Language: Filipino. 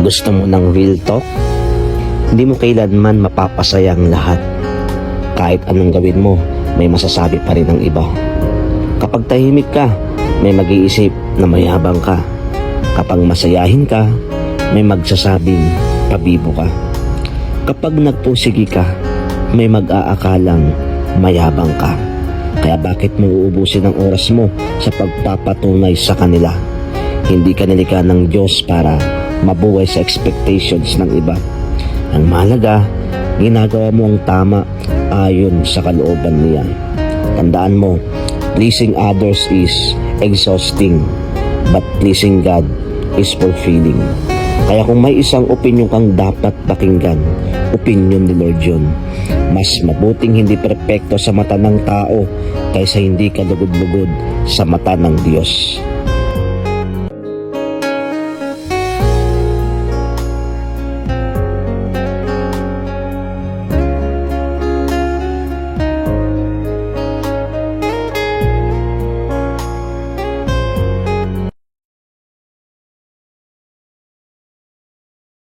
Gusto mo ng real talk? Hindi mo kailanman mapapasaya ang lahat. Kahit anong gawin mo, may masasabi pa rin ang iba. Kapag tahimik ka, may mag-iisip na mayabang ka. Kapag masayahin ka, may magsasabing pabibo ka. Kapag nagpusigi ka, may mag-aakalang mayabang ka. Kaya bakit mo uubusin ang oras mo sa pagpapatunay sa kanila? Hindi ka nilikha ng Diyos para mabuhay sa expectations ng iba. Ang mahalaga, ginagawa mo ang tama ayon sa kalooban niya. Tandaan mo, pleasing others is exhausting, but pleasing God is fulfilling. Kaya kung may isang opinion kang dapat pakinggan, opinion ni Lord yun. Mas mabuting hindi perpekto sa mata ng tao kaysa hindi ka lugod-lugod sa mata ng Diyos.